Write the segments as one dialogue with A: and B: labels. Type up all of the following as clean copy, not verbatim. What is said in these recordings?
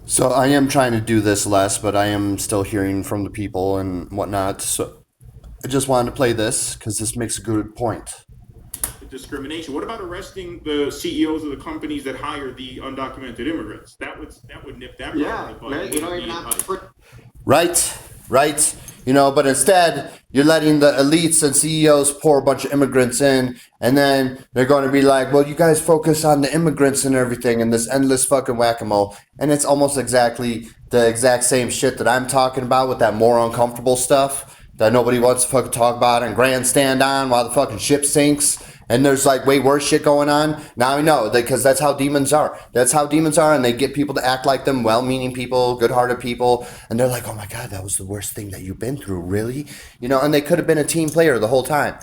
A: So I am trying to do this less, but I am still hearing from the people and whatnot. So I just wanted to play this because this makes a good point.
B: Discrimination. What about arresting the CEOs of the companies that hire the undocumented immigrants? That would nip that problem in
C: Yeah,
B: the bud.
C: man,
B: It
C: you
B: wouldn't
C: don't even
B: be
C: have to
B: like
C: put.
A: Right, right. But instead, you're letting the elites and CEOs pour a bunch of immigrants in, and then they're going to be like, well, you guys focus on the immigrants and everything, and this endless fucking whack a mole. And it's almost exactly the exact same shit that I'm talking about with that more uncomfortable stuff that nobody wants to fucking talk about and grandstand on while the fucking ship sinks. And there's like way worse shit going on. Now I know because that's how demons are. That's how demons are, and they get people to act like them, well-meaning people, good-hearted people, and they're like, "Oh my god, that was the worst thing that you've been through, really?" And they could have been a team player the whole time.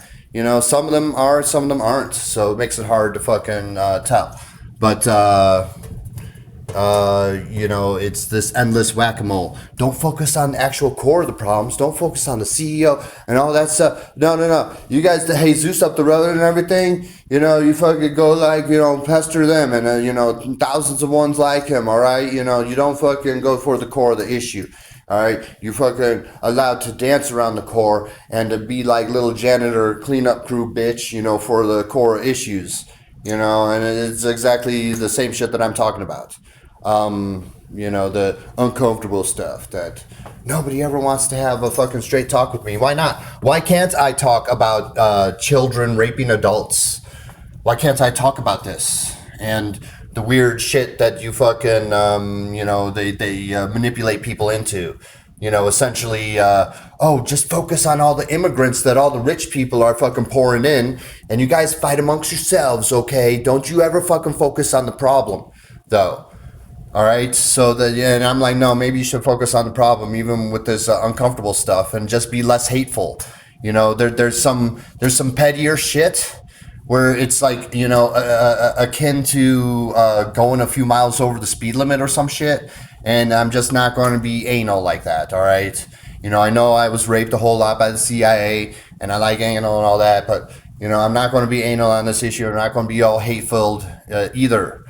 A: Some of them are, some of them aren't. So it makes it hard to fucking tell. But it's this endless whack-a-mole. Don't focus on the actual core of the problems. Don't focus on the CEO and all that stuff. No, no, no. You guys, the Jesus up the road and everything, you fucking go like, pester them and, thousands of ones like him, all right? You don't fucking go for the core of the issue. All right, you're fucking allowed to dance around the core and to be like little janitor cleanup crew bitch, for the core issues, and it's exactly the same shit that I'm talking about. The uncomfortable stuff that nobody ever wants to have a fucking straight talk with me. Why not? Why can't I talk about children raping adults? Why can't I talk about this? And the weird shit that you fucking, they manipulate people into. Essentially, just focus on all the immigrants that all the rich people are fucking pouring in, and you guys fight amongst yourselves, okay? Don't you ever fucking focus on the problem, though. All right, and I'm like, no, maybe you should focus on the problem, even with this uncomfortable stuff, and just be less hateful. There's some pettier shit where it's like akin to going a few miles over the speed limit or some shit, and I'm just not going to be anal like that. All right, I know I was raped a whole lot by the CIA, and I like anal and all that, but I'm not going to be anal on this issue. I'm not going to be all hate-filled either.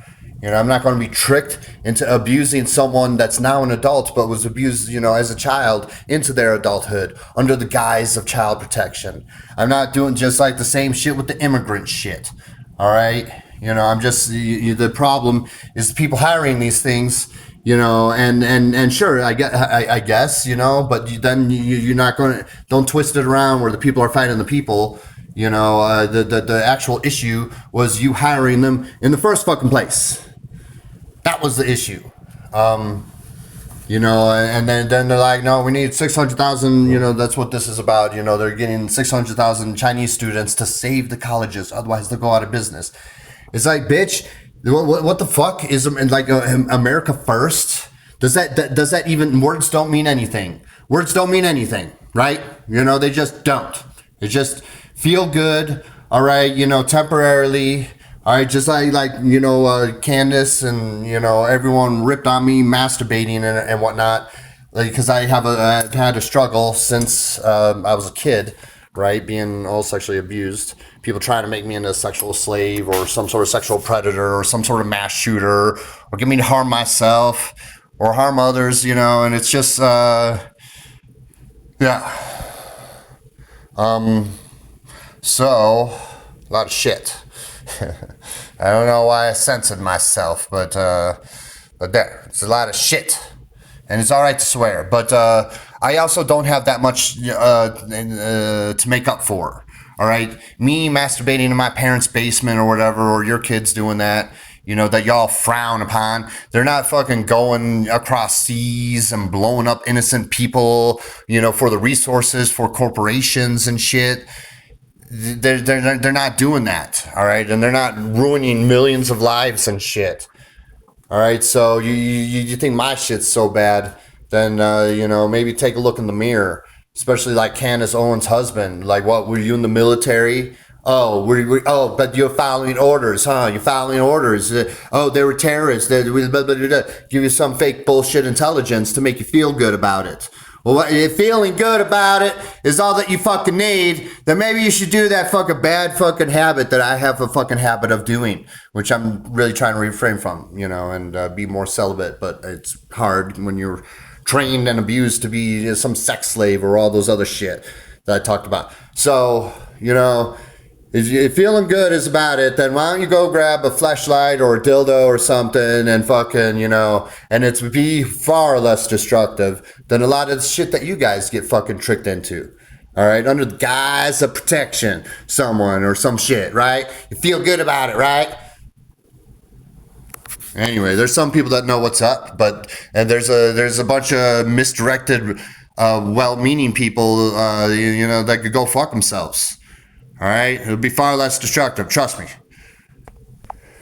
A: I'm not going to be tricked into abusing someone that's now an adult but was abused, as a child into their adulthood under the guise of child protection. I'm not doing just like the same shit with the immigrant shit. All right? I'm just, the problem is the people hiring these things, and sure, I guess, but then you're not going to, don't twist it around where the people are fighting the people. The actual issue was you hiring them in the first fucking place. That was the issue. And then they're like, no, we need 600,000, that's what this is about. They're getting 600,000 Chinese students to save the colleges. Otherwise, they'll go out of business. It's like, bitch, what the fuck is like America first? Does that even, words don't mean anything. Words don't mean anything, right? They just don't. They just feel good, all right, temporarily. All right, just like Candace and everyone ripped on me masturbating and whatnot, because I've had a struggle since I was a kid, right? Being all sexually abused, people trying to make me into a sexual slave or some sort of sexual predator or some sort of mass shooter or get me to harm myself or harm others, and it's just yeah. So a lot of shit. I don't know why I censored myself, but there, it's a lot of shit, and it's all right to swear. But I also don't have that much to make up for. All right, me masturbating in my parents' basement or whatever, or your kids doing that. That y'all frown upon. They're not fucking going across seas and blowing up innocent people, for the resources for corporations and shit. They're not doing that, all right, and they're not ruining millions of lives and shit, all right. So you think my shit's so bad? Then maybe take a look in the mirror, especially like Candace Owens' husband. Like, what were you in the military? Oh, but you're following orders, huh? You're following orders. They were terrorists. Give you some fake bullshit intelligence to make you feel good about it. Well, what, if feeling good about it is all that you fucking need, then maybe you should do that fucking bad fucking habit that I have a fucking habit of doing, which I'm really trying to refrain from, you know, and be more celibate. But it's hard when you're trained and abused to be some sex slave or all those other shit that I talked about. So, you know, if you're feeling good is about it, then why don't you go grab a fleshlight or a dildo or something and fucking, you know, and it's be far less destructive than a lot of the shit that you guys get fucking tricked into. All right, under the guise of protection, someone or some shit, right? You feel good about it, right? Anyway, there's some people that know what's up, and there's a bunch of misdirected, well-meaning people, you know, that could go fuck themselves. All right, it would be far less destructive. Trust me.